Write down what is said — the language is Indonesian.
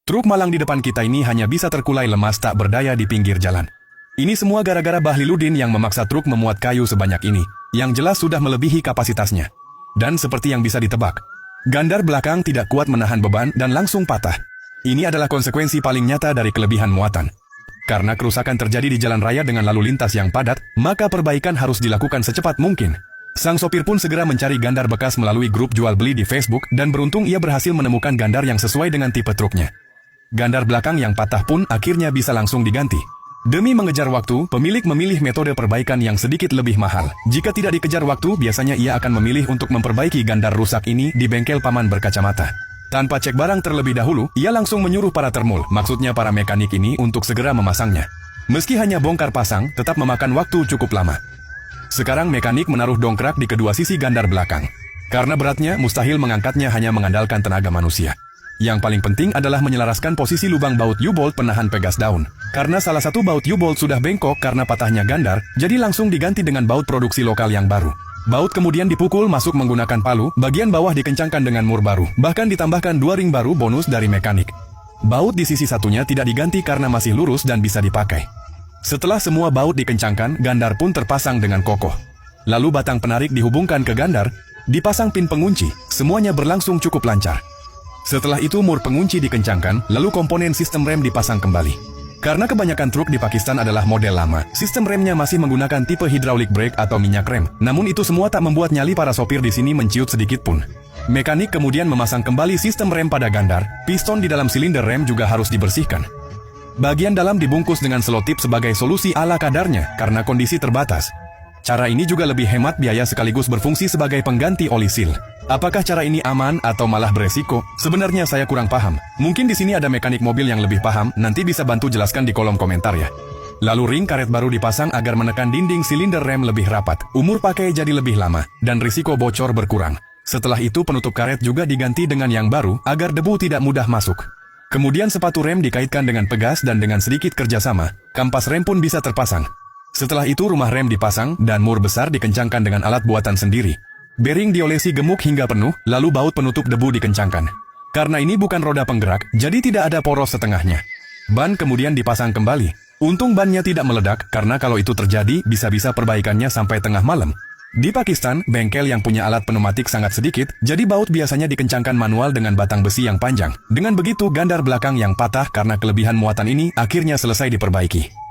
Truk malang di depan kita ini hanya bisa terkulai lemas tak berdaya di pinggir jalan. Ini semua gara-gara Bahliludin yang memaksa truk memuat kayu sebanyak ini, yang jelas sudah melebihi kapasitasnya. Dan seperti yang bisa ditebak, gandar belakang tidak kuat menahan beban dan langsung patah. Ini adalah konsekuensi paling nyata dari kelebihan muatan. Karena kerusakan terjadi di jalan raya dengan lalu lintas yang padat, maka perbaikan harus dilakukan secepat mungkin. Sang sopir pun segera mencari gandar bekas melalui grup jual beli di Facebook dan beruntung ia berhasil menemukan gandar yang sesuai dengan tipe truknya. Gandar belakang yang patah pun akhirnya bisa langsung diganti. Demi mengejar waktu, pemilik memilih metode perbaikan yang sedikit lebih mahal. Jika tidak dikejar waktu, biasanya ia akan memilih untuk memperbaiki gandar rusak ini di bengkel paman berkacamata. Tanpa cek barang terlebih dahulu, ia langsung menyuruh para termul, maksudnya para mekanik ini untuk segera memasangnya. Meski hanya bongkar pasang, tetap memakan waktu cukup lama. Sekarang mekanik menaruh dongkrak di kedua sisi gandar belakang. Karena beratnya, mustahil mengangkatnya hanya mengandalkan tenaga manusia. Yang paling penting adalah menyelaraskan posisi lubang baut U-bolt penahan pegas daun. Karena salah satu baut U-bolt sudah bengkok karena patahnya gandar, jadi langsung diganti dengan baut produksi lokal yang baru. Baut kemudian dipukul masuk menggunakan palu, bagian bawah dikencangkan dengan mur baru. Bahkan ditambahkan 2 ring baru bonus dari mekanik. Baut di sisi satunya tidak diganti karena masih lurus dan bisa dipakai. Setelah semua baut dikencangkan, gandar pun terpasang dengan kokoh. Lalu batang penarik dihubungkan ke gandar, dipasang pin pengunci, semuanya berlangsung cukup lancar. Setelah itu mur pengunci dikencangkan, lalu komponen sistem rem dipasang kembali. Karena kebanyakan truk di Pakistan adalah model lama, sistem remnya masih menggunakan tipe hydraulic brake atau minyak rem. Namun itu semua tak membuat nyali para sopir di sini menciut sedikit pun. Mekanik kemudian memasang kembali sistem rem pada gandar, piston di dalam silinder rem juga harus dibersihkan. Bagian dalam dibungkus dengan selotip sebagai solusi ala kadarnya karena kondisi terbatas. Cara ini juga lebih hemat biaya sekaligus berfungsi sebagai pengganti oli seal. Apakah cara ini aman atau malah beresiko? Sebenarnya saya kurang paham. Mungkin di sini ada mekanik mobil yang lebih paham, nanti bisa bantu jelaskan di kolom komentar ya. Lalu ring karet baru dipasang agar menekan dinding silinder rem lebih rapat. Umur pakai jadi lebih lama, dan risiko bocor berkurang. Setelah itu penutup karet juga diganti dengan yang baru agar debu tidak mudah masuk. Kemudian sepatu rem dikaitkan dengan pegas dan dengan sedikit kerjasama, kampas rem pun bisa terpasang. Setelah itu rumah rem dipasang dan mur besar dikencangkan dengan alat buatan sendiri. Bearing diolesi gemuk hingga penuh, lalu baut penutup debu dikencangkan. Karena ini bukan roda penggerak, jadi tidak ada poros setengahnya. Ban kemudian dipasang kembali. Untung bannya tidak meledak, karena kalau itu terjadi, bisa-bisa perbaikannya sampai tengah malam. Di Pakistan, bengkel yang punya alat pneumatik sangat sedikit, jadi baut biasanya dikencangkan manual dengan batang besi yang panjang. Dengan begitu, gandar belakang yang patah karena kelebihan muatan ini akhirnya selesai diperbaiki.